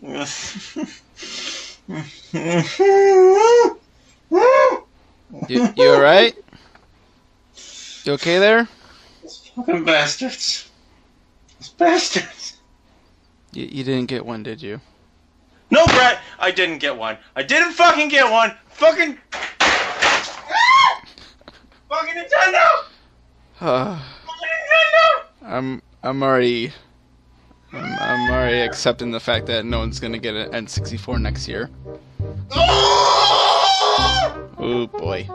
You alright? You okay there? Those fucking bastards. Those bastards. You didn't get one, did you? No, Brett, I didn't get one. I didn't fucking get one. Fucking Nintendo. Fucking Nintendo. I'm already accepting the fact that no one's gonna get an N64 next year. Oh boy.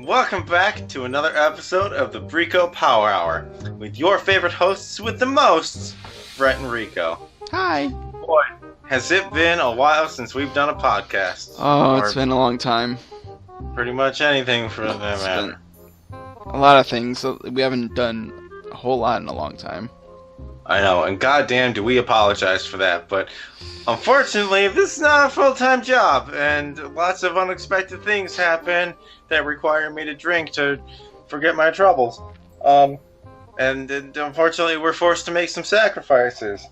Welcome back to another episode of the Brico Power Hour with your favorite hosts with the most, Brett and Rico. Hi. Boy, has it been a while since we've done a podcast. Oh, it's been a long time. Pretty much anything for that matter. A lot of things. We haven't done a whole lot in a long time. I know, and goddamn do we apologize for that, but unfortunately this is not a full-time job, and lots of unexpected things happen that require me to drink to forget my troubles. And unfortunately we're forced to make some sacrifices.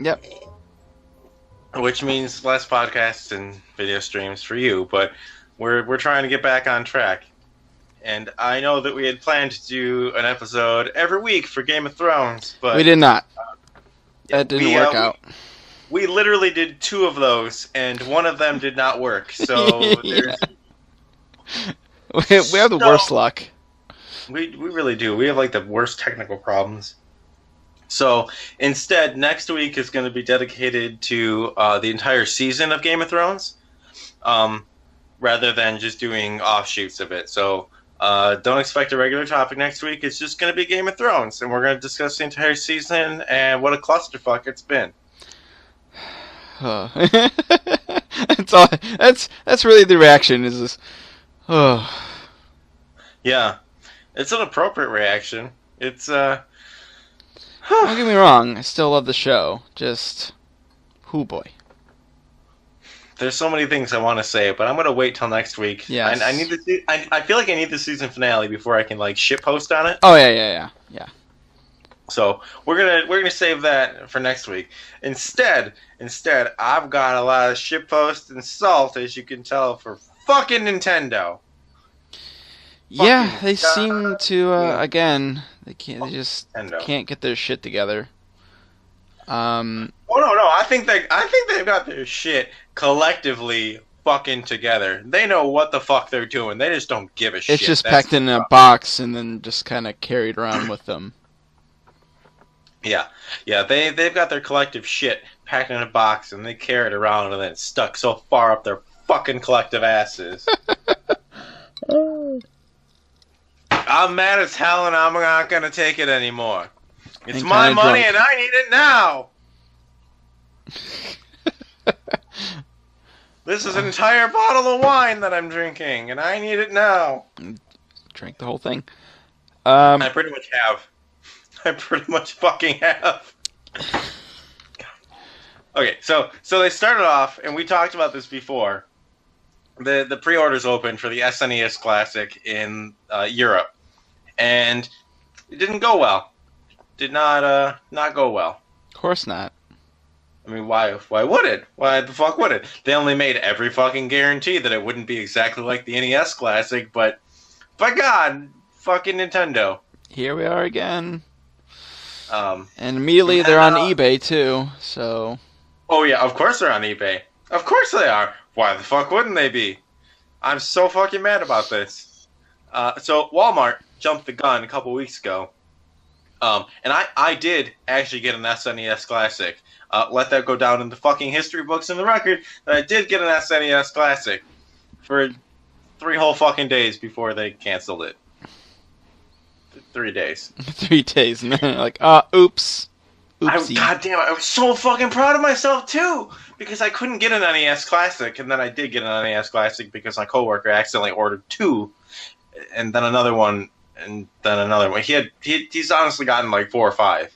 Yep. Which means less podcasts and video streams for you, but we're trying to get back on track. And I know that we had planned to do an episode every week for Game of Thrones, but we did not. That didn't work out. We literally did 2 of those, and one of them did not work. So yeah. We have the worst luck. We really do. We have like the worst technical problems. So instead, next week is going to be dedicated to the entire season of Game of Thrones, rather than just doing offshoots of it. So don't expect a regular topic next week. It's just going to be Game of Thrones, and we're going to discuss the entire season and what a clusterfuck it's been. That's really the reaction. Is this? Oh. Yeah, it's an appropriate reaction. It's Don't get me wrong. I still love the show. Just, hoo boy. There's so many things I want to say, but I'm gonna wait till next week. Yes. I need to. I feel like I need the season finale before I can like shit post on it. Oh yeah. So we're gonna save that for next week. Instead, I've got a lot of shit post and salt, as you can tell, for fucking Nintendo. Yeah, they seem to again. They just Nintendo. Can't get their shit together. Oh no! I think they've got their shit collectively fucking together. They know what the fuck they're doing. They just don't give a shit. It's just packed in a box and then just kind of carried around with them. Yeah. They've got their collective shit packed in a box and they carry it around and then it's stuck so far up their fucking collective asses. I'm mad as hell and I'm not gonna take it anymore. It's my money and I need it now. This is an entire bottle of wine that I'm drinking and I need it now. Drank the whole thing. I pretty much have. I pretty much fucking have. Okay, so they started off, and we talked about this before. The pre-orders opened for the SNES Classic in Europe, and it didn't go well. Did not go well. Of course not. I mean, why would it? Why the fuck would it? They only made every fucking guarantee that it wouldn't be exactly like the NES Classic, but by God, fucking Nintendo. Here we are again. And immediately they're on eBay too, so... Oh yeah, of course they're on eBay. Of course they are. Why the fuck wouldn't they be? I'm so fucking mad about this. So Walmart jumped the gun a couple weeks ago. And I did actually get an SNES Classic. Let that go down in the fucking history books and the record that I did get an SNES Classic for 3 whole fucking days before they canceled it. 3 days. 3 days, and then like, oops. Oopsie. God damn it, I was so fucking proud of myself, too! Because I couldn't get an NES Classic, and then I did get an NES Classic because my coworker accidentally ordered 2, and then another one, and then another one. He's honestly gotten like 4 or 5.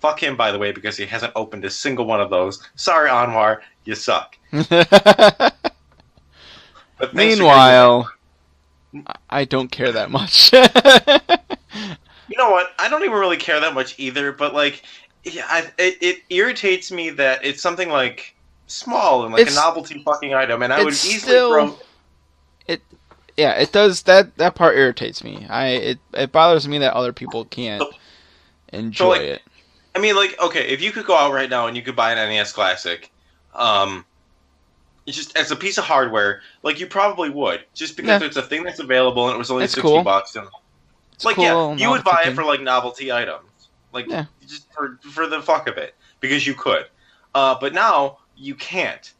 Fuck him, by the way, because he hasn't opened a single one of those. Sorry, Anwar, you suck. But Meanwhile, I don't care that much. You know what? I don't even really care that much either, but like, yeah, it irritates me that it's something like small and like a novelty fucking item, and I would easily throw. Yeah, it does. That part irritates me. It bothers me that other people can't enjoy it. I mean, like, okay, if you could go out right now and you could buy an NES Classic, it's just as a piece of hardware, like you probably would, just because it's a thing that's available and it was only $60. And like, cool, you would buy it for like novelty items, like just for the fuck of it, because you could. But now you can't.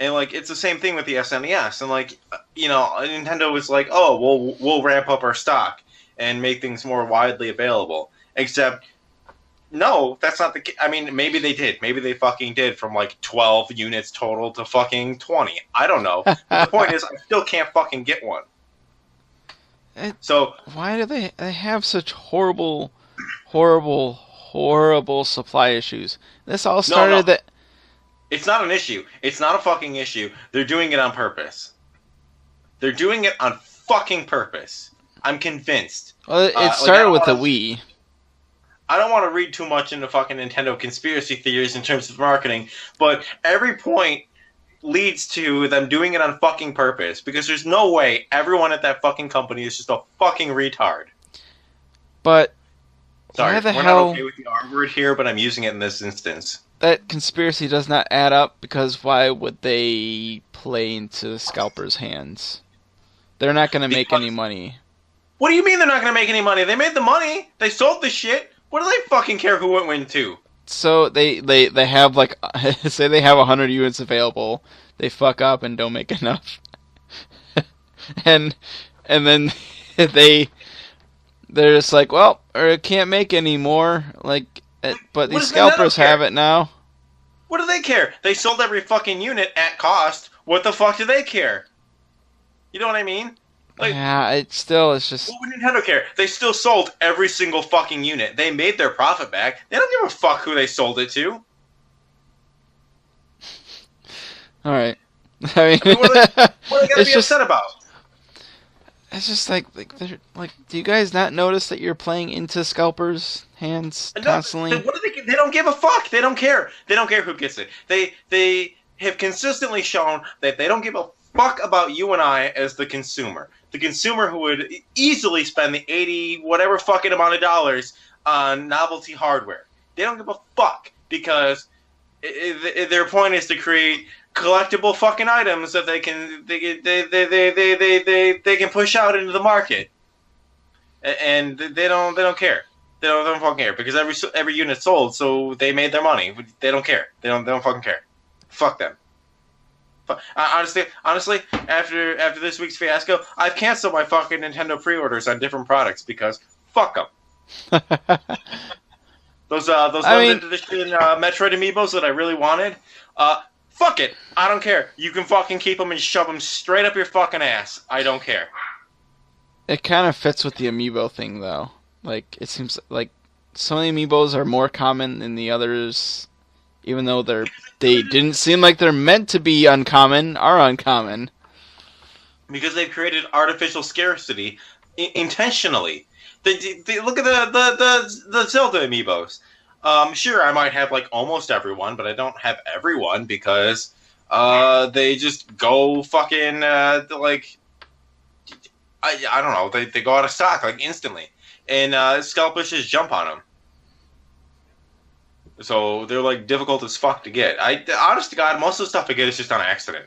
And like it's the same thing with the SNES, and like Nintendo was like, oh, we'll ramp up our stock and make things more widely available. Except, no, that's not the case. I mean, maybe they did. Maybe they fucking did from like 12 units total to fucking 20. I don't know. But the point is, I still can't fucking get one. So why do they have such horrible supply issues? This all started that. It's not an issue. It's not a fucking issue. They're doing it on purpose. They're doing it on fucking purpose. I'm convinced. Well, it started with the Wii. I don't want to read too much into fucking Nintendo conspiracy theories in terms of marketing, but every point leads to them doing it on fucking purpose, because there's no way everyone at that fucking company is just a fucking retard. But sorry, why the we're hell... not okay with the R word here, but I'm using it in this instance. That conspiracy does not add up, because why would they play into scalpers' hands? They're not going to make any money. What do you mean they're not going to make any money? They made the money. They sold the shit. What do they fucking care who it went to? So they have like, say they have 100 units available. They fuck up and don't make enough. and then they're just like, well, or it can't make any more. Like, but these scalpers have it now. What do they care? They sold every fucking unit at cost. What the fuck do they care? You know what I mean? Like, yeah, it's just... What would Nintendo care? They still sold every single fucking unit. They made their profit back. They don't give a fuck who they sold it to. Alright. I mean, what are they gonna be upset about? It's just like, do you guys not notice that you're playing into scalpers' hands constantly? They don't give a fuck. They don't care. They don't care who gets it. They have consistently shown that they don't give a fuck about you and I as the consumer. The consumer who would easily spend the 80 whatever fucking amount of dollars on novelty hardware. They don't give a fuck, because their point is to create collectible fucking items that they can push out into the market, and they don't care. They don't fucking care, because every unit sold, so they made their money. They don't care. They don't fucking care. Fuck them. Honestly, after this week's fiasco, I've canceled my fucking Nintendo pre-orders on different products, because fuck them. Those limited edition Metroid amiibos that I really wanted, fuck it. I don't care. You can fucking keep them and shove them straight up your fucking ass. I don't care. It kind of fits with the amiibo thing, though. Like, it seems like some of the amiibos are more common than the others, even though they didn't seem like they're meant to be uncommon, are uncommon. Because they've created artificial scarcity intentionally. They look at the Zelda amiibos. Sure, I might have like almost everyone, but I don't have everyone because they just go fucking like I don't know. They go out of stock like instantly, and scalpers just jump on them. So they're like difficult as fuck to get. Honest to God, most of the stuff I get is just on accident.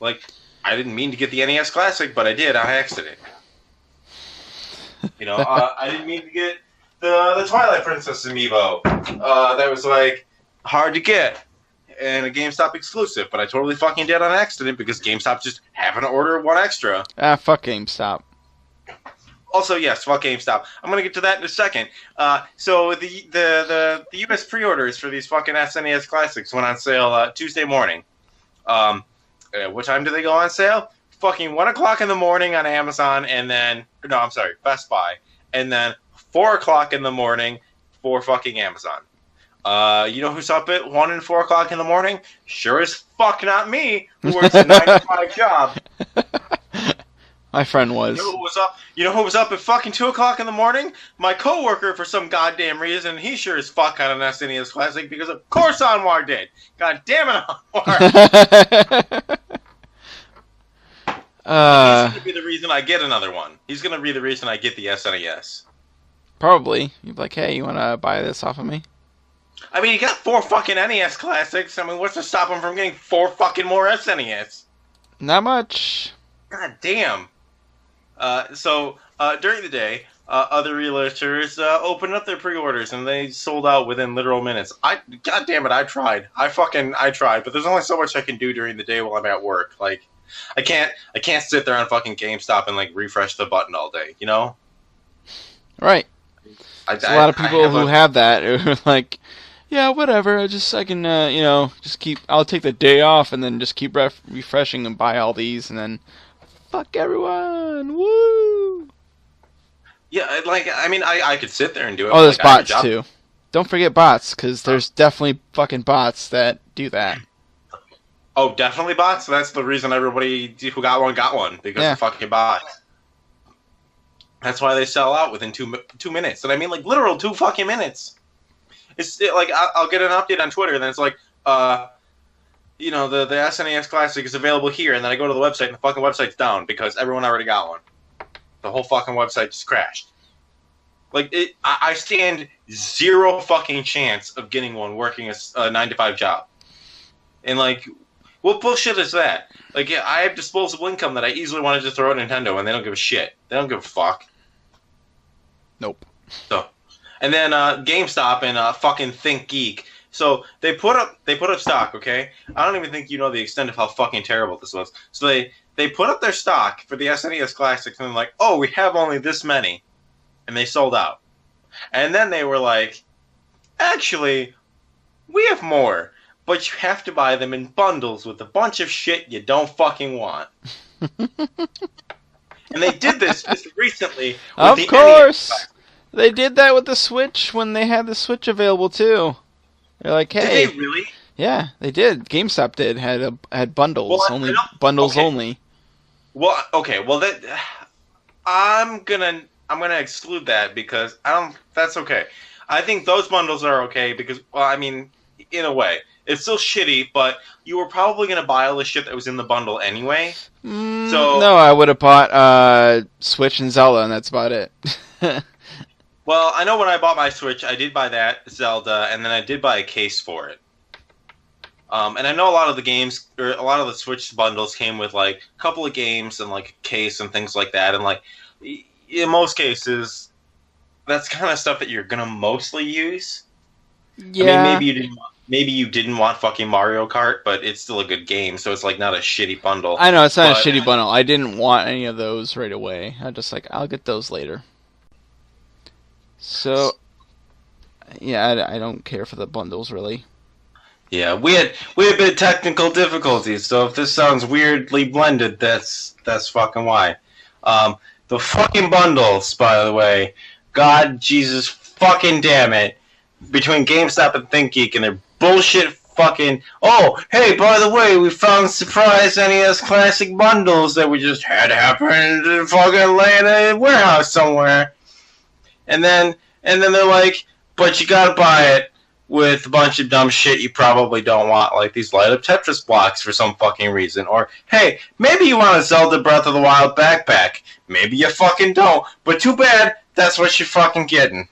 Like, I didn't mean to get the NES Classic, but I did on accident. You know, I didn't mean to get the Twilight Princess amiibo. That was like hard to get and a GameStop exclusive, but I totally fucking did on accident because GameStop just happened to order one extra. Fuck GameStop. Also, yes, fuck GameStop. I'm gonna get to that in a second. So the U.S. pre-orders for these fucking SNES Classics went on sale Tuesday morning. What time do they go on sale? Fucking 1 o'clock in the morning on Amazon, and then no, I'm sorry, Best Buy, and then 4 o'clock in the morning for fucking Amazon. You know who's up at 1 and 4 o'clock in the morning? Sure as fuck not me, who works a 9 to 5 job. My friend was. You know who was up? You know who was up at fucking 2 o'clock in the morning? My coworker, for some goddamn reason. He sure as fuck had an SNES Classic because of course Anwar did. God damn it, Anwar. He's gonna be the reason I get another one. He's gonna be the reason I get the SNES. Probably. You'd be like, hey, you wanna buy this off of me? I mean, he got 4 fucking NES Classics. I mean, what's to stop him from getting 4 fucking more SNES? Not much. God damn. So during the day, other realtors opened up their pre-orders and they sold out within literal minutes. God damn it, I tried. I tried, but there's only so much I can do during the day while I'm at work. Like, I can't sit there on fucking GameStop and like refresh the button all day, you know? Right. There's a lot of people who have that who are like, yeah, whatever. I can, I'll take the day off and then just keep refreshing and buy all these and then fuck everyone. Woo! Yeah, like, I mean, I could sit there and do it. Oh, there's bots too. Don't forget bots, because there's definitely fucking bots that do that. Oh, definitely bots? That's the reason everybody who got one, because of fucking bots. That's why they sell out within 2 minutes. And I mean, like, literal 2 fucking minutes. Like, I'll get an update on Twitter, and then it's like, the SNES Classic is available here, and then I go to the website, and the fucking website's down, because everyone already got one. The whole fucking website just crashed. Like, I stand 0 fucking chance of getting one working a 9 to 5 job. And, like, what bullshit is that? Like, yeah, I have disposable income that I easily wanted to throw at Nintendo, and they don't give a shit. They don't give a fuck. Nope. So, and then GameStop and fucking Think Geek. So they put up stock, okay? I don't even think you know the extent of how fucking terrible this was. So they put up their stock for the SNES Classics, and they're like, oh, we have only this many. And they sold out. And then they were like, actually, we have more, but you have to buy them in bundles with a bunch of shit you don't fucking want. And they did this just recently with of the course! NES. They did that with the Switch when they had the Switch available, too. They're like, hey... Did they really? Yeah, they did. GameStop did. Had bundles. Well, Bundles only. Well, okay. Well, I'm gonna exclude that because that's okay. I think those bundles are okay because, well, I mean, in a way, it's still shitty, but you were probably gonna buy all the shit that was in the bundle anyway. No, I would have bought Switch and Zelda, and that's about it. Well, I know when I bought my Switch, I did buy that Zelda, and then I did buy a case for it. And I know a lot of the games, or a lot of the Switch bundles came with like a couple of games and like a case and things like that. And like in most cases, that's kind of stuff that you're gonna mostly use. Yeah. I mean, maybe you didn't want fucking Mario Kart, but it's still a good game, so it's like not a shitty bundle. I know it's not a shitty bundle. I didn't want any of those right away. I just like I'll get those later. So, yeah, I don't care for the bundles really. Yeah, we had a bit of technical difficulties, so if this sounds weirdly blended, that's fucking why. The fucking bundles, by the way, God, Jesus, fucking damn it, between GameStop and ThinkGeek and their bullshit fucking, oh, hey, by the way, we found surprise NES Classic bundles that we just had happen to fucking lay in a warehouse somewhere. And then they're like, but you gotta buy it with a bunch of dumb shit you probably don't want, like these light-up Tetris blocks for some fucking reason. Or, hey, maybe you want a Zelda Breath of the Wild backpack. Maybe you fucking don't. But too bad, that's what you're fucking getting.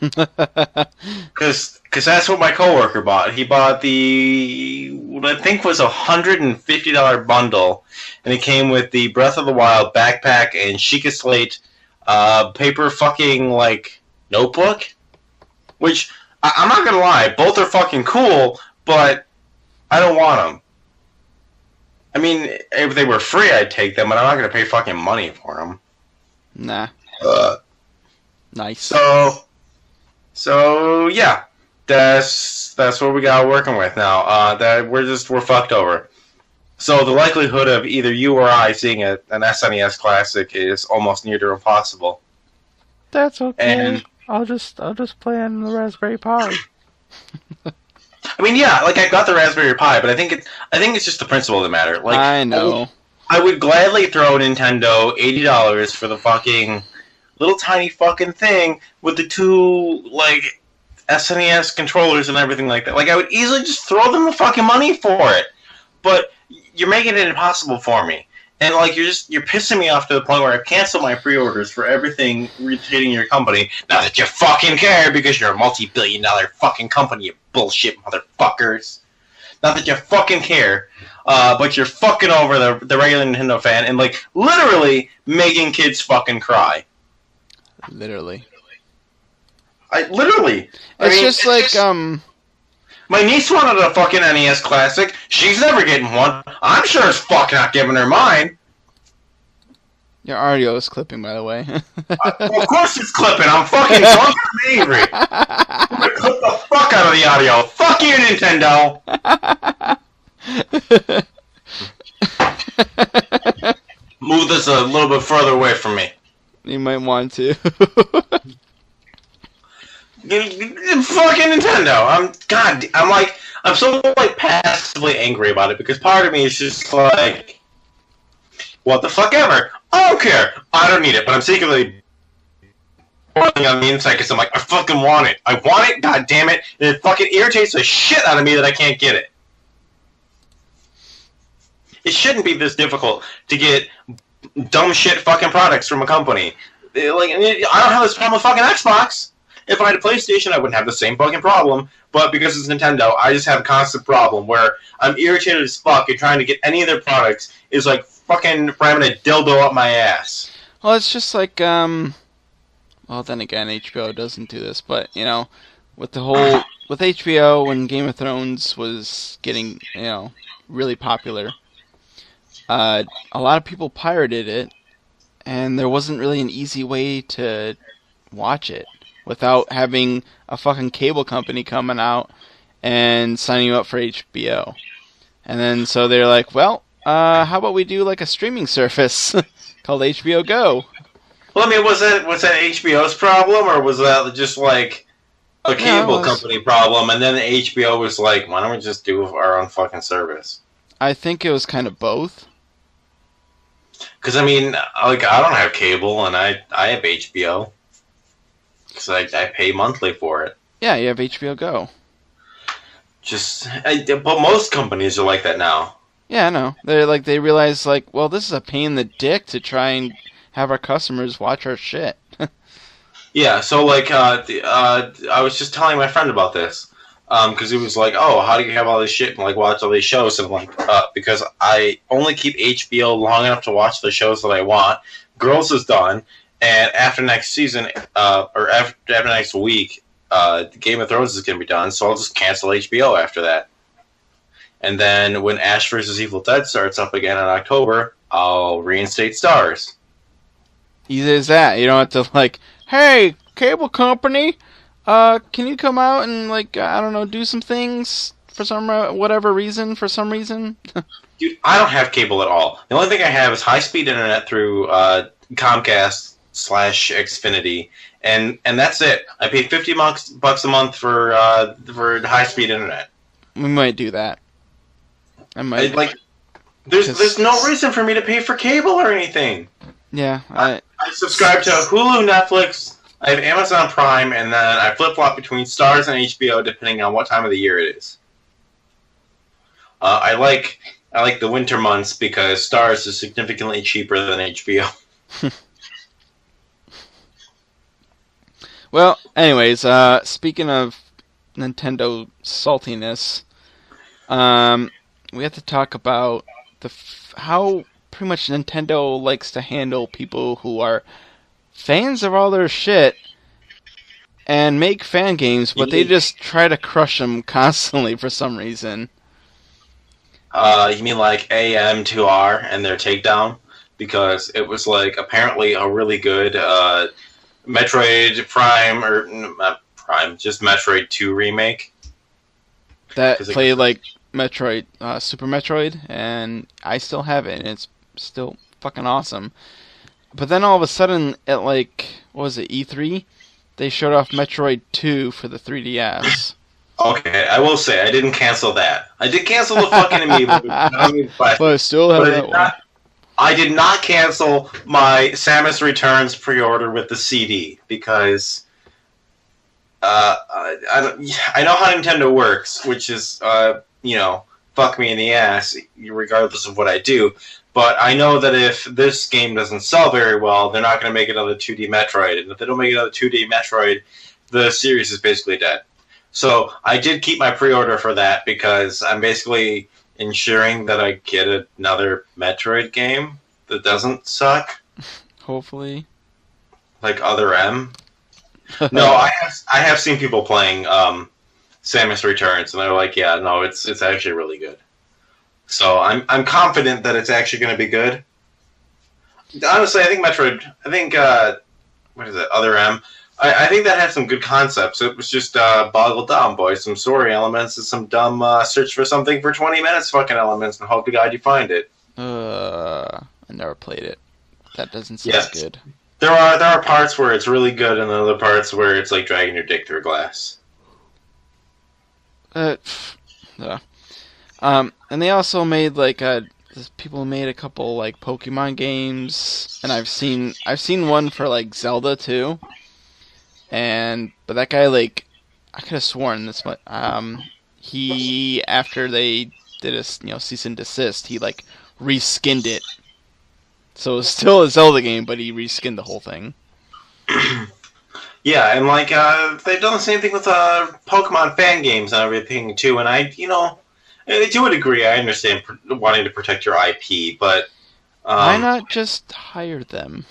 Because that's what my coworker bought. He bought what I think was $150 bundle, and it came with the Breath of the Wild backpack and Sheikah Slate paper fucking, like, notebook. Which, I'm not gonna lie, both are fucking cool, but I don't want them. I mean, if they were free, I'd take them, but I'm not gonna pay fucking money for them. Nah. Uh, Nice. so yeah, that's what we got working with now. That we're fucked over. So the likelihood of either you or I seeing an SNES Classic is almost near to impossible. That's okay. And I'll just play on the Raspberry Pi. I mean, yeah, like I got the Raspberry Pi, but I think it's just the principle that matter. Like I know. I would gladly throw Nintendo $80 for the fucking little tiny fucking thing with the two like SNES controllers and everything like that. Like I would easily just throw them the fucking money for it, but you're making it impossible for me. And like you're pissing me off to the point where I've canceled my pre-orders for everything relating your company. Not that you fucking care because you're a multi-billion-dollar fucking company, you bullshit motherfuckers. Not that you fucking care, but you're fucking over the regular Nintendo fan and like literally making kids fucking cry. Literally. I mean, it's like my niece wanted a fucking NES Classic. She's never getting one. I'm sure as fuck not giving her mine. Your audio is clipping, by the way. Well, of course it's clipping. I'm fucking drunk and angry. I'm gonna clip the fuck out of the audio. Fuck you, Nintendo. Move this a little bit further away from me. You might want to. Fucking Nintendo. I'm so like passively angry about it because part of me is just like, what the fuck ever. I don't care. I don't need it, but I'm secretly on the inside because I'm like, I fucking want it. I want it. God damn it. And it fucking irritates the shit out of me that I can't get it. It shouldn't be this difficult to get dumb shit fucking products from a company. Like, I don't have this problem with fucking Xbox. If I had a PlayStation, I wouldn't have the same fucking problem. But because it's Nintendo, I just have a constant problem where I'm irritated as fuck and trying to get any of their products is like fucking ramming a dildo up my ass. Well, it's just like, well, then again, HBO doesn't do this, but, you know, with HBO, when Game of Thrones was getting, you know, really popular, a lot of people pirated it, and there wasn't really an easy way to watch it without having a fucking cable company coming out and signing you up for HBO. And then so they're like, well, how about we do like a streaming service called HBO Go? Well, I mean, was that HBO's problem, or was that just like a cable company problem? And then HBO was like, why don't we just do our own fucking service? I think it was kind of both. Because I mean, like, I don't have cable, and I have HBO. Because I pay monthly for it. Yeah, you have HBO Go. But most companies are like that now. Yeah, I know. They realize, like, well, this is a pain in the dick to try and have our customers watch our shit. Yeah, so, like, I was just telling my friend about this. Because he was like, oh, how do you have all this shit and, like, watch all these shows? And I'm like, because I only keep HBO long enough to watch the shows that I want. Girls is done. And after next season, or after next week, Game of Thrones is going to be done, so I'll just cancel HBO after that. And then when Ash vs. Evil Dead starts up again in October, I'll reinstate Stars. Easy as that. You don't have to, like, hey, cable company, can you come out and, like, I don't know, do some things for some reason? Dude, I don't have cable at all. The only thing I have is high-speed internet through Comcast/Xfinity, and that's it. I pay $50 a month for high-speed internet. We might do that. There's no reason for me to pay for cable or anything. Yeah, I subscribe to Hulu, Netflix. I have Amazon Prime, and then I flip-flop between Stars and HBO depending on what time of the year it is. I like the winter months because Stars is significantly cheaper than HBO. Well, anyways, speaking of Nintendo saltiness, we have to talk about how pretty much Nintendo likes to handle people who are fans of all their shit and make fan games, but they just try to crush them constantly for some reason. You mean like AM2R and their Takedown? because it was like apparently a really good Metroid Prime or not Prime, just Metroid 2 remake. That played like Metroid, Super Metroid, and I still have it, and it's still fucking awesome. But then all of a sudden, at like, what was it, E3? They showed off Metroid 2 for the 3DS. Okay, I will say, I didn't cancel that. I did cancel the fucking Amiibo, but I still have that one. I did not cancel my Samus Returns pre-order with the CD, because I know how Nintendo works, which is, fuck me in the ass, regardless of what I do. But I know that if this game doesn't sell very well, they're not going to make another 2D Metroid. And if they don't make another 2D Metroid, the series is basically dead. So I did keep my pre-order for that because I'm basically ensuring that I get another Metroid game that doesn't suck. Hopefully. Like Other M. No, I have seen people playing Samus Returns, and they're like, yeah, no, it's actually really good. So I'm confident that it's actually going to be good. Honestly, I think what is it, Other M? I think that had some good concepts. It was just boggled down, boys. Some story elements and some dumb search for something for 20 minutes fucking elements, and hope to God you find it. I never played it. That doesn't sound good. There are parts where it's really good, and other parts where it's like dragging your dick through glass. Yeah. And they also made like people made a couple like Pokemon games, and I've seen one for like Zelda too. But that guy, like, I could have sworn this one. He, after they did a cease and desist, he like reskinned it. So it's still a Zelda game, but he reskinned the whole thing. Yeah, and like they've done the same thing with Pokemon fan games and everything too. And to a degree, I understand wanting to protect your IP, but why not just hire them?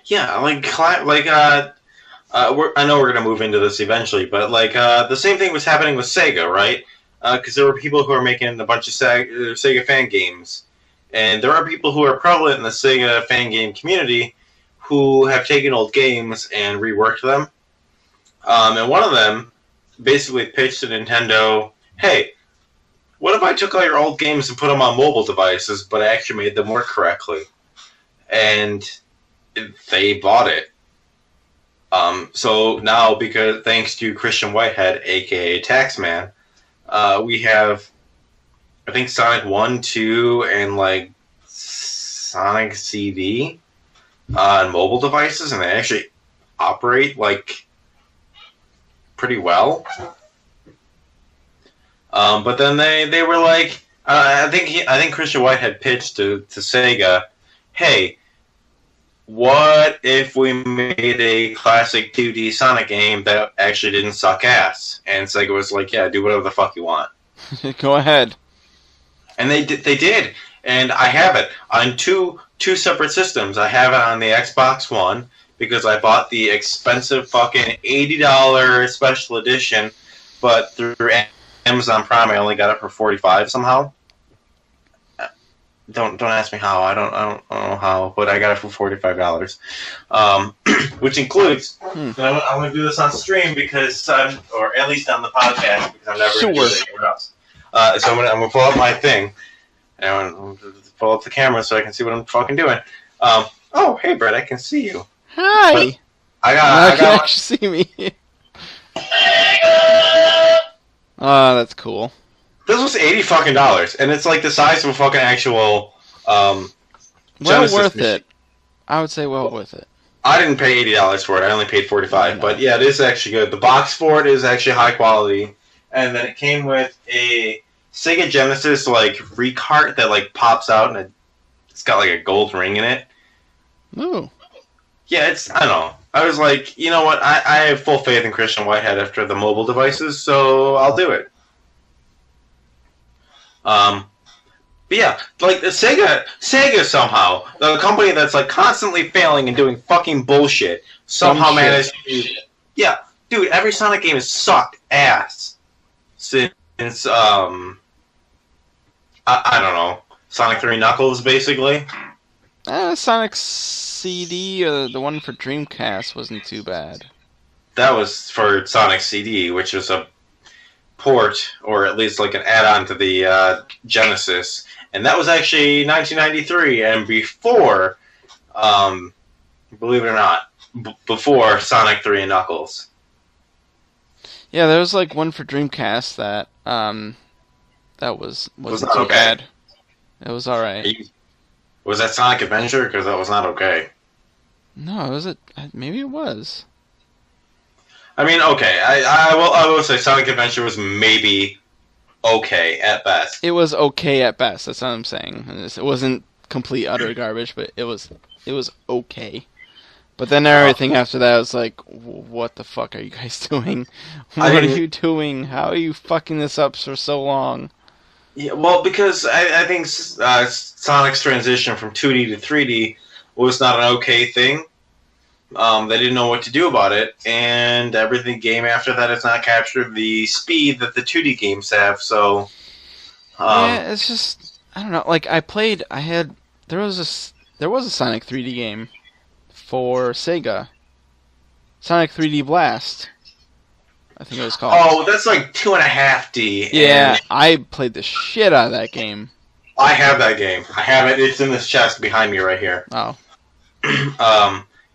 Yeah, I know we're gonna move into this eventually, but like the same thing was happening with Sega, right? Because there were people who are making a bunch of Sega fan games, and there are people who are prevalent in the Sega fan game community who have taken old games and reworked them. And one of them basically pitched to Nintendo, "Hey, what if I took all your old games and put them on mobile devices, but I actually made them work correctly?" And they bought it. So now, because thanks to Christian Whitehead, aka Taxman, we have, I think, Sonic 1, 2, and like Sonic CD on mobile devices, and they actually operate like pretty well. But then they were like, I think Christian Whitehead pitched to Sega, "Hey, what if we made a classic 2D Sonic game that actually didn't suck ass?" And Sega was like, "Yeah, do whatever the fuck you want." Go ahead. And they did. And I have it on two separate systems. I have it on the Xbox One because I bought the expensive fucking $80 special edition, but through Amazon Prime I only got it for $45 somehow. Don't ask me how. I don't know how, but I got it for $45, which includes. I'm going to do this on stream because or at least on the podcast because I'm never going to do it anywhere else. So I'm going to pull up my thing, and I'm going to pull up the camera so I can see what I'm fucking doing. Oh, hey, Brett, I can see you. Hi. But I can actually see me. Oh, that's cool. This was $80, and it's like the size of a fucking actual well worth machine. it. I would say well worth it. I didn't pay $80 for it. I only paid $45. But yeah, it is actually good. The box for it is actually high quality, and then it came with a Sega Genesis like recart that like pops out, and it's got like a gold ring in it. Ooh. Yeah, I don't know. I was like, you know what? I have full faith in Christian Whitehead after the mobile devices, so I'll do it. But yeah, like the Sega somehow, the company that's like constantly failing and doing fucking bullshit, somehow managed to. Yeah, dude, every Sonic game has sucked ass since I don't know, Sonic 3 Knuckles, basically. Sonic CD, the one for Dreamcast, wasn't too bad. That was for Sonic CD, which was a port, or at least like an add-on to the Genesis. And that was actually 1993, and before, believe it or not, before Sonic 3 and Knuckles. Yeah, there was like one for Dreamcast that wasn't too okay. bad. It was alright. Was that Sonic Adventure? Because that was not okay. No, was it? Maybe it was. I mean, okay. I will say Sonic Adventure was maybe okay at best. It was okay at best. That's what I'm saying. It wasn't complete utter garbage, but it was okay. But then everything after that was like, what the fuck are you guys doing? What are you doing? How are you fucking this up for so long? Yeah, well, because I think Sonic's transition from 2D to 3D was not an okay thing. They didn't know what to do about it, and every game after that has not captured the speed that the 2D games have. So, yeah, it's just, I don't know. Like there was a Sonic 3D game for Sega, Sonic 3D Blast, I think it was called. Oh, that's like 2.5D. Yeah, I played the shit out of that game. I have that game. I have it. It's in this chest behind me right here. Oh.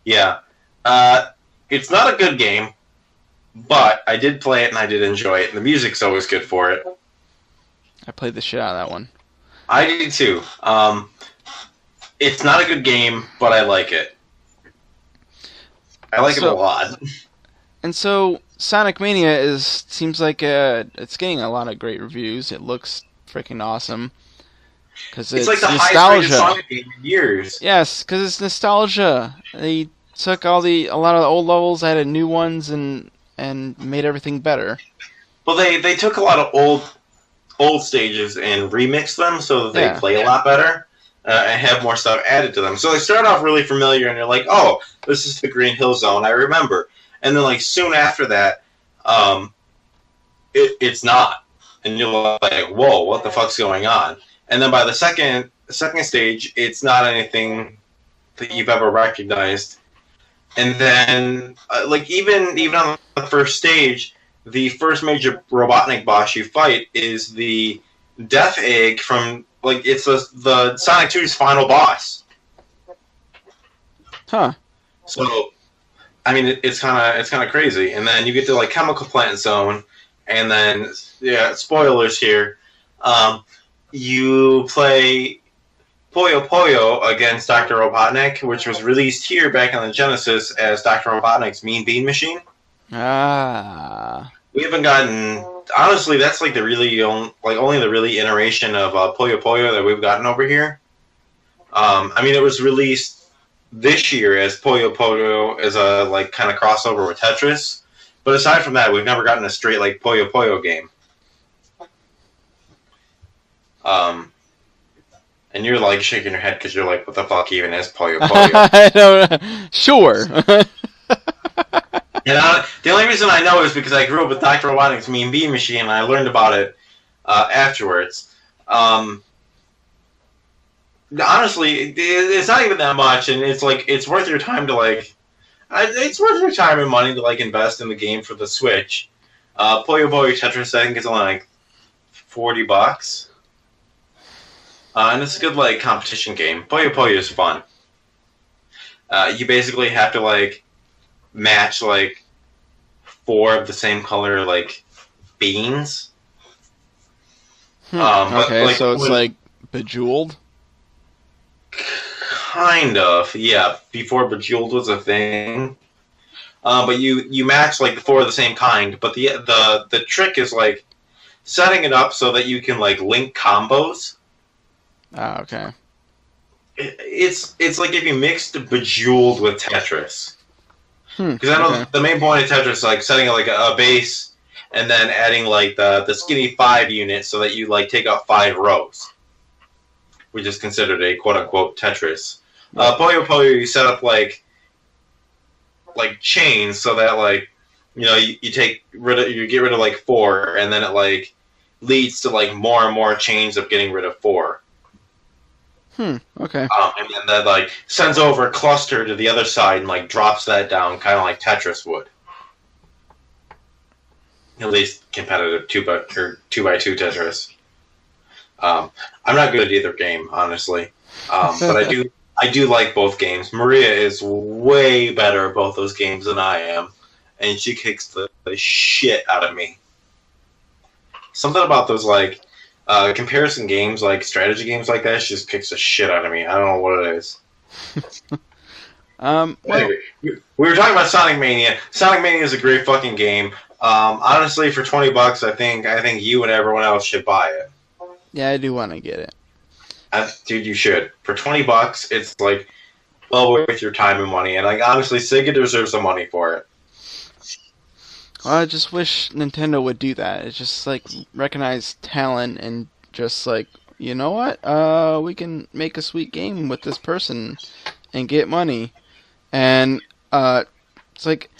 Yeah. It's not a good game, but I did play it and I did enjoy it. And the music's always good for it. I played the shit out of that one. I did too. It's not a good game, but I like it. I like it a lot. And so Sonic Mania seems like it's getting a lot of great reviews. It looks freaking awesome. Cause it's like the nostalgia. highest rated Sonic game in years. Yes, because it's nostalgia. They took a lot of the old levels, added new ones, and made everything better. Well, they took a lot of old stages and remixed them so that they play a lot better. And have more stuff added to them. So they start off really familiar, and you're like, oh, this is the Green Hill Zone, I remember. And then, like, soon after that, it's not. And you're like, whoa, what the fuck's going on? And then by the second stage, it's not anything that you've ever recognized. And then, like, even on the first stage, the first major Robotnik boss you fight is the Death Egg from... Like, it's the Sonic 2's final boss. Huh. So, I mean, it's kind of crazy. And then you get to, like, Chemical Plant Zone, and then, yeah, spoilers here. You play Puyo Puyo against Dr. Robotnik, which was released here back on the Genesis as Dr. Robotnik's Mean Bean Machine. Ah. We haven't gotten... Honestly, that's like only the really iteration of Puyo Puyo that we've gotten over here. I mean, it was released this year as Puyo Puyo as a like kind of crossover with Tetris, but aside from that, we've never gotten a straight like Puyo Puyo game. And you're like shaking your head because you're like, what the fuck even is Puyo Puyo? I don't know. Sure. And the only reason I know is because I grew up with Dr. Robotnik's Mean Bean Machine, and I learned about it afterwards. Honestly, it's not even that much, and it's like it's worth your time to like. It's worth your time and money to like invest in the game for the Switch. Puyo Puyo Tetris, I think, is only like $40, and it's a good like competition game. Puyo Puyo is fun. You basically have to like match like 4 of the same color like beans. Okay, like, so it's like Bejeweled? Kind of, yeah. Before Bejeweled was a thing. But you match like 4 of the same kind, but the trick is like setting it up so that you can like link combos. Ah, okay. It's like if you mixed Bejeweled with Tetris. Because I know the main point of Tetris is like setting like a base and then adding like the skinny 5 unit so that you like take out 5 rows, which is considered a quote unquote Tetris. Puyo Puyo, you set up like chains so that like you get rid of like 4, and then it like leads to like more and more chains of getting rid of 4. Okay. And then that like sends over a cluster to the other side and like drops that down, kind of like Tetris would. At least competitive two by two Tetris. I'm not good at either game, honestly, but I do like both games. Maria is way better at both those games than I am, and she kicks the shit out of me. Something about those like comparison games, like strategy games like that, she just kicks the shit out of me. I don't know what it is. Well, Anyway, we were talking about Sonic Mania. Sonic Mania is a great fucking game. Honestly, for $20, I think you and everyone else should buy it. yeah, I do want to get it. Dude, you should. For $20, it's like well worth your time and money. And like honestly, Sega deserves the money for it. Well, I just wish Nintendo would do that. It's just like recognize talent and just like, you know what? We can make a sweet game with this person and get money. And it's like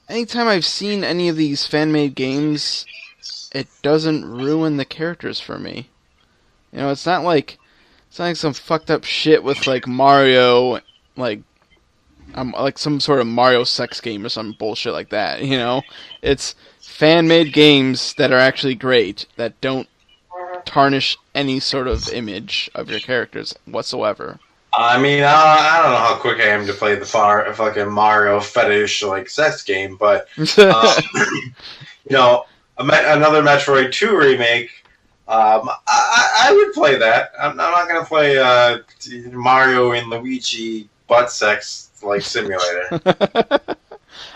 anytime I've seen any of these fan-made games, it doesn't ruin the characters for me. You know, it's not like some fucked up shit with like Mario, like some sort of Mario sex game or some bullshit like that. You know, it's fan-made games that are actually great that don't tarnish any sort of image of your characters whatsoever. I mean, I don't know how quick I am to play the fucking Mario fetish like sex game, but you know, another Metroid 2 remake. I would play that. I'm not gonna play Mario and Luigi butt sex like simulator.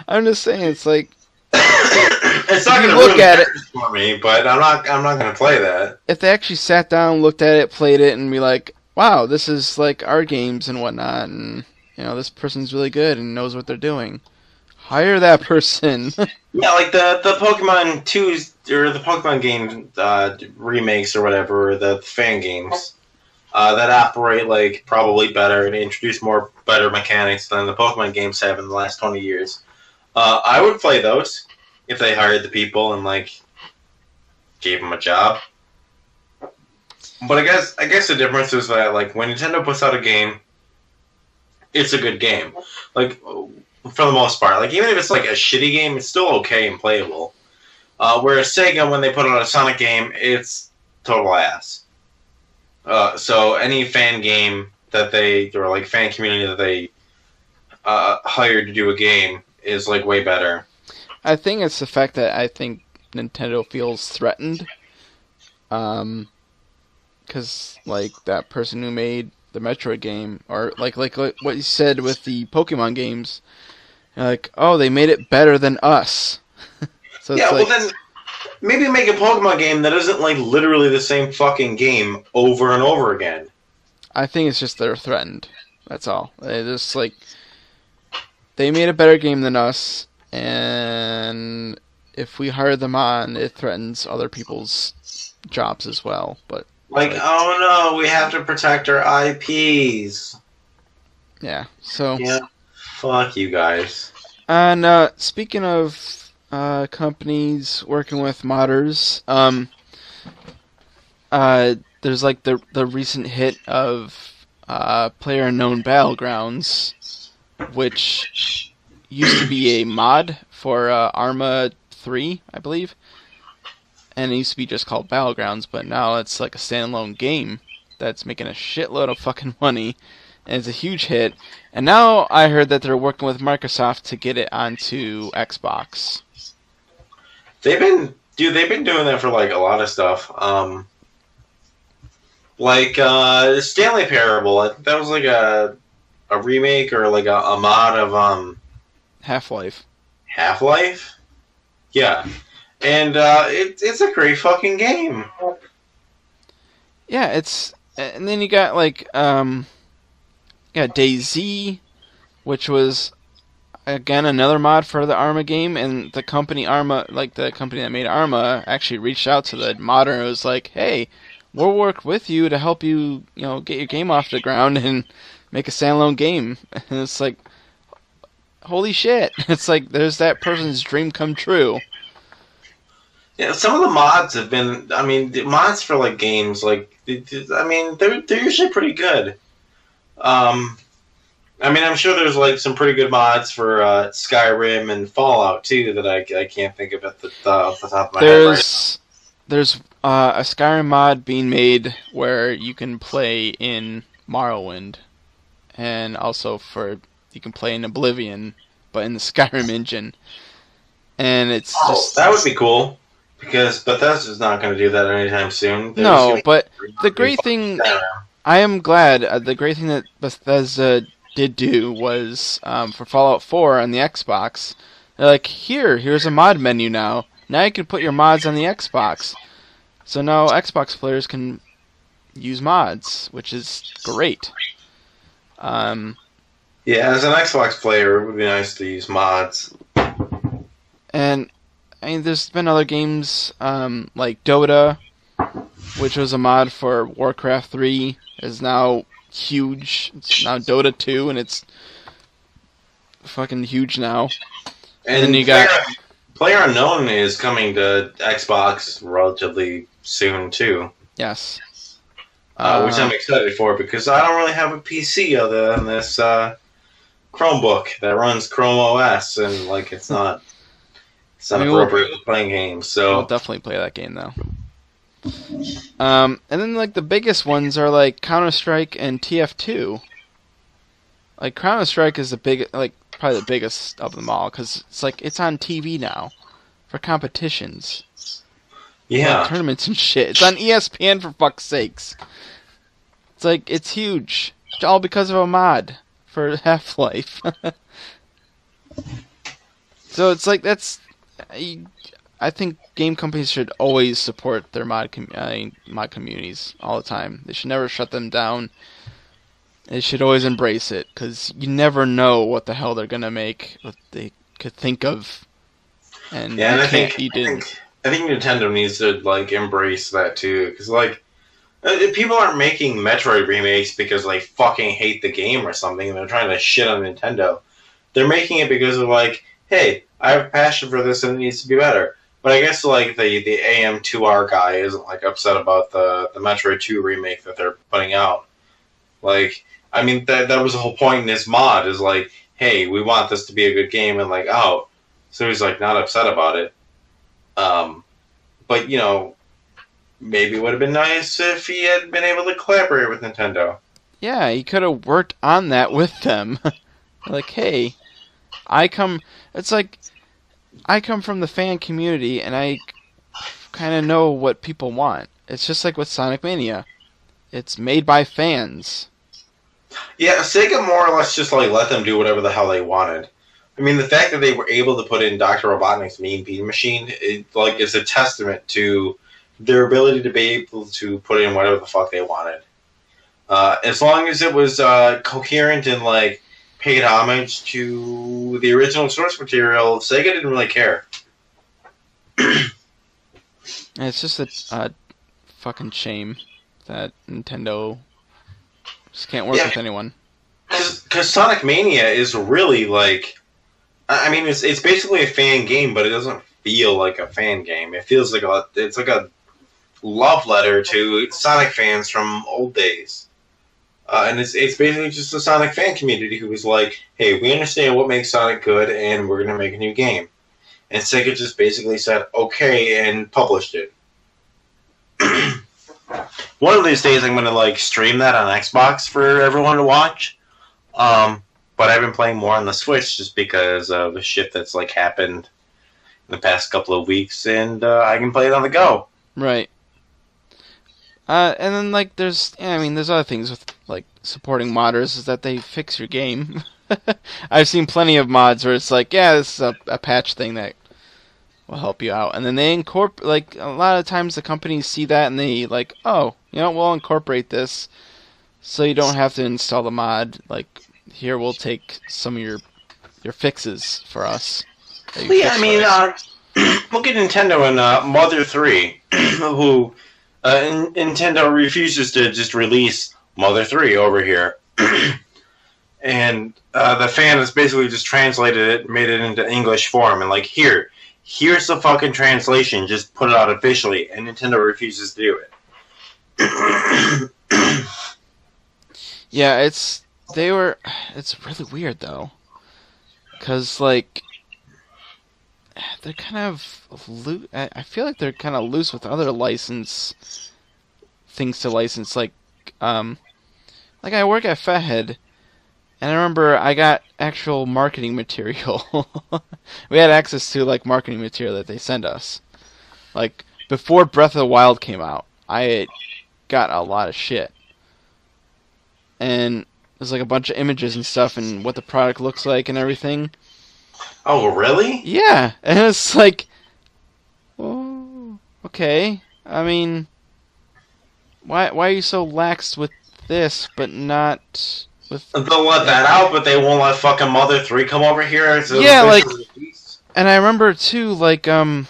I'm just saying, it's like it's not gonna look ruin at it for me, but I'm not gonna play that. if they actually sat down, looked at it, played it, and be like, wow, this is like our games and whatnot, and you know, this person's really good and knows what they're doing. Hire that person. Yeah, like the Pokemon 2s or the Pokemon game remakes or whatever, or the fan games that operate like probably better and introduce more better mechanics than the Pokemon games have in the last 20 years. I would play those if they hired the people and like gave them a job. But I guess the difference is that like when Nintendo puts out a game, it's a good game. Like for the most part, like even if it's like a shitty game, it's still okay and playable. Whereas Sega, when they put out a Sonic game, it's total ass. So any fan game that they or like fan community that they hired to do a game is like way better. I think it's the fact that I think Nintendo feels threatened. Because like that person who made the Metroid game, or like what you said with the Pokemon games, like, oh, they made it better than us. So yeah, it's well like, then maybe make a Pokemon game that isn't like literally the same fucking game over and over again. I think it's just they're threatened. That's all. They just like they made a better game than us, and if we hire them on, it threatens other people's jobs as well. But like, oh no, we have to protect our IPs. Yeah. So yeah, fuck you guys. And speaking of companies working with modders, there's like the recent hit of PlayerUnknown Battlegrounds, which used to be a mod for Arma 3, I believe. And it used to be just called Battlegrounds, but now it's like a standalone game that's making a shitload of fucking money, and it's a huge hit. And now I heard that they're working with Microsoft to get it onto Xbox. They've been doing that for like a lot of stuff. Like Stanley Parable, that was like a remake or like a mod of Half-Life. Half-Life? Yeah. And it's a great fucking game. Yeah, and then you got like DayZ, which was again another mod for the Arma game, and the company Arma, like the company that made Arma, actually reached out to the modder and was like, "Hey, we'll work with you to help you, get your game off the ground and make a standalone game." And it's like, holy shit! It's like there's that person's dream come true. Yeah, some of the mods have been. I mean, the mods for like games like I mean, they're usually pretty good. I mean, I'm sure there's like some pretty good mods for Skyrim and Fallout too that I can't think of off the top of my head right There's a Skyrim mod being made where you can play in Morrowind, and also you can play in Oblivion, but in the Skyrim engine. And it's now. Oh, just that would be cool because Bethesda's not going to do that anytime soon. no. But the great thing, I am glad. The great thing that Bethesda did do was for Fallout 4 on the Xbox. They're like, here's a mod menu now. Now you can put your mods on the Xbox. So now Xbox players can use mods, which is great. Yeah, as an Xbox player, it would be nice to use mods. And I mean, there's been other games like Dota, which was a mod for Warcraft 3, is now huge. It's now Dota 2, and it's fucking huge now. And then you got PlayerUnknown is coming to Xbox relatively soon too. Yes. Which I'm excited for because I don't really have a PC other than this Chromebook that runs Chrome OS, and like it's not appropriate for playing games. So we'll definitely play that game though. And then like the biggest ones are like Counter-Strike and TF2. Like Counter-Strike is probably the biggest of them all because it's on TV now for competitions. Yeah, like tournaments and shit. It's on ESPN for fuck's sakes. It's huge. It's all because of a mod for Half-Life. So it's like that's. I think game companies should always support their mod communities all the time. They should never shut them down. They should always embrace it because you never know what the hell they're gonna make, what they could think of. And yeah, and I think Nintendo needs to like embrace that too, because like people aren't making Metroid remakes because they fucking hate the game or something, and they're trying to shit on Nintendo. They're making it because of like, hey, I have a passion for this and it needs to be better. But I guess like the AM2R guy isn't like upset about the Metroid 2 remake that they're putting out. Like, I mean that was the whole point in this mod is like, hey, we want this to be a good game and like out. So he's like not upset about it. But you know, maybe it would have been nice if he had been able to collaborate with Nintendo. Yeah, he could have worked on that with them. Like, hey, I come from the fan community, and I kind of know what people want. It's just like with Sonic Mania. It's made by fans. Yeah, Sega more or less just like let them do whatever the hell they wanted. I mean, the fact that they were able to put in Dr. Robotnik's Mean Bean Machine is a testament to their ability to be able to put in whatever the fuck they wanted. As long as it was coherent and like paid homage to the original source material, Sega didn't really care. It's just a fucking shame that Nintendo just can't work with anyone. Because Sonic Mania is really like, I mean, it's basically a fan game, but it doesn't feel like a fan game. It feels like it's like a love letter to Sonic fans from old days. And it's basically just a Sonic fan community who was like, hey, we understand what makes Sonic good, and we're going to make a new game. And Sega just basically said, okay, and published it. One of these days I'm going to like stream that on Xbox for everyone to watch. But I've been playing more on the Switch just because of the shit that's like happened in the past couple of weeks, and I can play it on the go. Right. And then like there's other things with like supporting modders is that they fix your game. I've seen plenty of mods where it's like, yeah, this is a patch thing that will help you out, and then they incorporate. Like a lot of times, the companies see that and they like, oh, we'll incorporate this, so you don't have to install the mod. Like here, we'll take some of your fixes for us. Yeah, I mean, look at Nintendo and Mother 3, who Nintendo refuses to just release Mother 3 over here. And the fan has basically just translated it, made it into English form, and like, here's the fucking translation, just put it out officially, and Nintendo refuses to do it. Yeah, it's really weird though, because like they're kind of I feel like they're kind of loose with other license things to license. Like I work at Fathead, and I remember I got actual marketing material. We had access to like marketing material that they send us. Like before Breath of the Wild came out, I got a lot of shit, and there's like a bunch of images and stuff, and what the product looks like and everything. Oh, really? Yeah, and it's like, oh, okay. I mean, why are you so lax with this, but not with? They'll let that out, but they won't let fucking Mother 3 come over here. Yeah, like, and I remember too, like, I think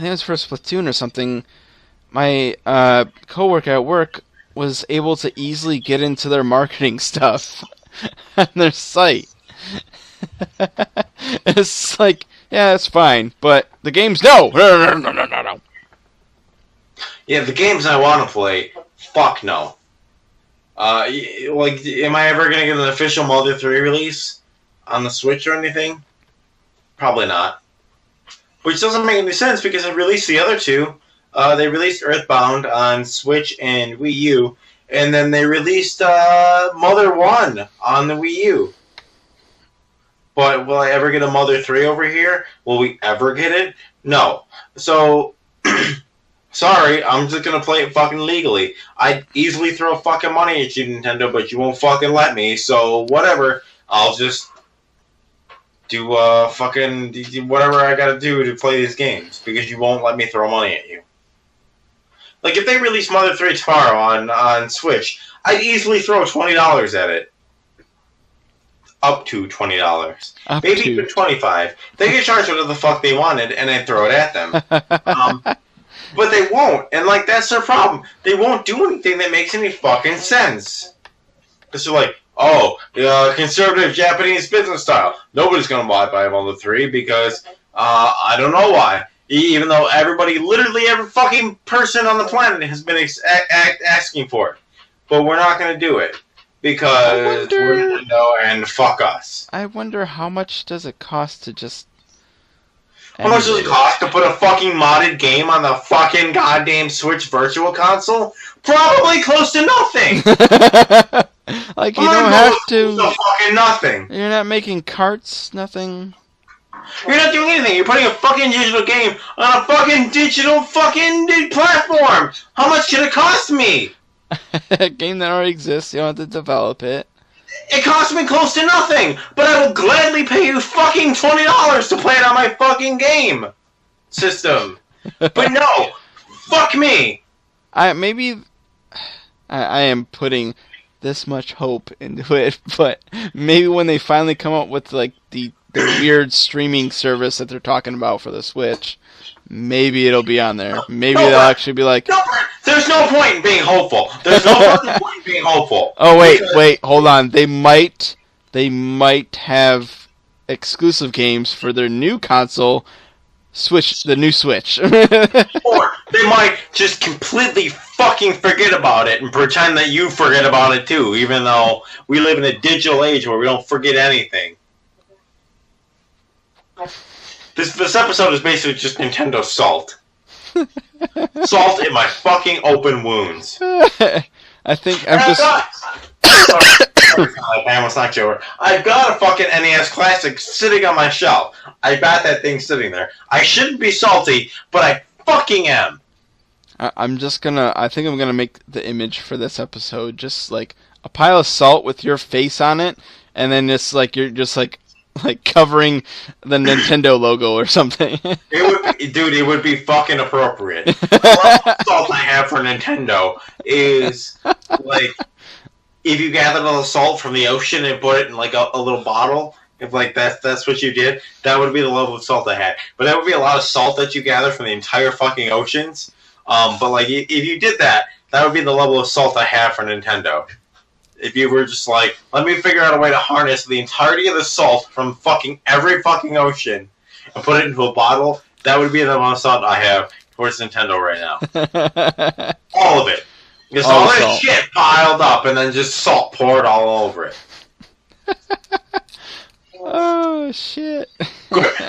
it was for Splatoon or something. My coworker at work was able to easily get into their marketing stuff on their site. It's like, yeah, that's fine, but the games, no. Yeah, the games I want to play, fuck no. Like, am I ever gonna get an official Mother 3 release on the Switch or anything? Probably not. Which doesn't make any sense because they released the other two. They released Earthbound on Switch and Wii U, and then they released Mother 1 on the Wii U. But will I ever get a Mother 3 over here? Will we ever get it? No. So, sorry, I'm just gonna play it fucking legally. I'd easily throw fucking money at you, Nintendo, but you won't fucking let me, so whatever. I'll just do fucking whatever I gotta do to play these games, because you won't let me throw money at you. Like, if they release Mother 3 tomorrow on Switch, I'd easily throw $20 at it. Up to $20. Maybe even $25. They could charge whatever the fuck they wanted, and I'd throw it at them. But they won't, and like that's their problem. They won't do anything that makes any fucking sense. It's like, oh, conservative Japanese business style. Nobody's gonna buy Mother 3 because I don't know why. Even though literally every fucking person on the planet has been asking for it, but we're not gonna do it. Because we're Nintendo and fuck us. I wonder how much does it cost to just... How much does it cost to put a fucking modded game on the fucking goddamn Switch Virtual Console? Probably close to nothing! Like, you don't have to... Close to fucking nothing! You're not making carts, nothing... You're not doing anything. You're putting a fucking digital game on a fucking digital fucking platform! How much can it cost me? A game that already exists, you don't have to develop it. It costs me close to nothing, but I will gladly pay you fucking $20 to play it on my fucking game system. But no, fuck me. I am putting this much hope into it, but maybe when they finally come up with like the weird streaming service that they're talking about for the Switch, maybe it'll be on there. Maybe they'll actually be like... There's no point in being hopeful. There's no fucking point in being hopeful. Oh, wait, hold on. They might have exclusive games for their new console, the new Switch. Or they might just completely fucking forget about it and pretend that you forget about it too, even though we live in a digital age where we don't forget anything. This episode is basically just Nintendo salt. Salt in my fucking open wounds. I think I'm just... I almost knocked you over. I've got a fucking NES Classic sitting on my shelf. I got that thing sitting there. I shouldn't be salty, but I fucking am. I think I'm gonna make the image for this episode just like a pile of salt with your face on it, and then it's like you're just like covering the Nintendo logo or something. It would be fucking appropriate. The level of salt I have for Nintendo is like if you gathered all the salt from the ocean and put it in like a little bottle. If like that's what you did, that would be the level of salt I had. But that would be a lot of salt that you gather from the entire fucking oceans. But like if you did that, that would be the level of salt I have for Nintendo. If you were just like, let me figure out a way to harness the entirety of the salt from fucking every fucking ocean and put it into a bottle, that would be the amount of salt I have towards Nintendo right now. All of it. Just all this shit piled up and then just salt poured all over it. Oh shit!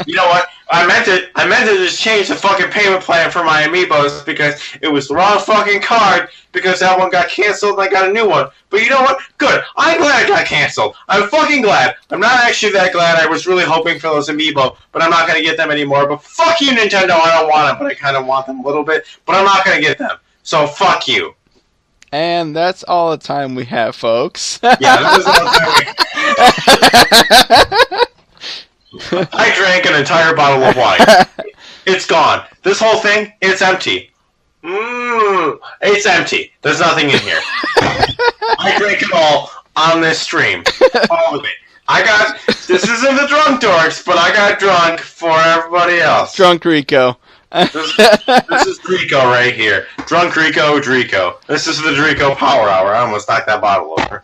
You know what? I meant to just change the fucking payment plan for my amiibos because it was the wrong fucking card because that one got canceled and I got a new one. But you know what? Good. I'm glad it got canceled. I'm fucking glad. I'm not actually that glad. I was really hoping for those amiibo, but I'm not gonna get them anymore. But fuck you, Nintendo. I don't want them, but I kind of want them a little bit. But I'm not gonna get them. So fuck you. And that's all the time we have, folks. Yeah, that was all the time we have. I drank an entire bottle of wine. It's gone. This whole thing, it's empty. It's empty. There's nothing in here. I drank it all on this stream. All of it. This isn't the drunk dorks, but I got drunk for everybody else. Drunk Rico. This is Brico right here. Drunk Drico. This is the Drico Power Hour. I almost knocked that bottle over.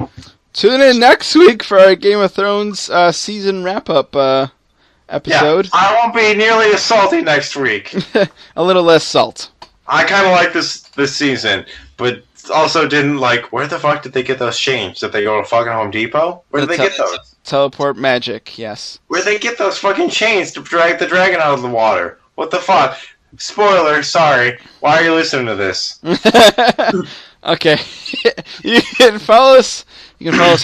Tune in next week for our Game of Thrones season wrap-up episode. Yeah, I won't be nearly as salty next week. A little less salt. I kind of like this season, but also didn't like, where the fuck did they get those changed? Did they go to fucking Home Depot? Where did they get those? Teleport magic, yes. Where'd they get those fucking chains to drag the dragon out of the water? What the fuck? Spoiler, sorry. Why are you listening to this? Okay. You can follow us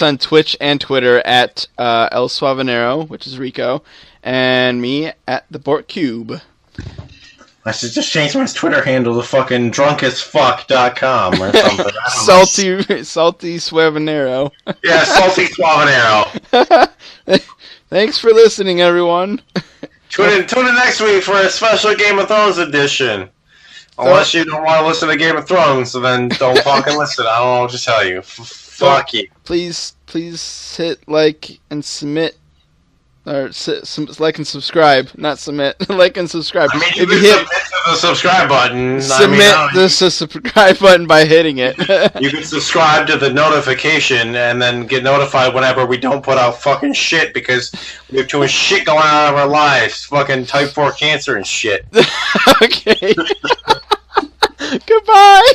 on Twitch and Twitter at El Suavanero, which is Rico, and me at the Bort Cube. I should just change my Twitter handle to fucking drunkasfuck.com or something. Salty Suavanero. Yeah, Salty Suavanero. Thanks for listening, everyone. Tune in next week for a special Game of Thrones edition. Unless you don't want to listen to Game of Thrones, so then don't fucking listen. I don't know what to tell you. Fuck you. Please hit like and submit. Or like and subscribe, not submit. Like and subscribe. I mean, you can submit to the subscribe button. Submit the subscribe button by hitting it. You can subscribe to the notification and then get notified whenever we don't put out fucking shit because we have too much shit going on in our lives. Fucking type 4 cancer and shit. Okay. Goodbye.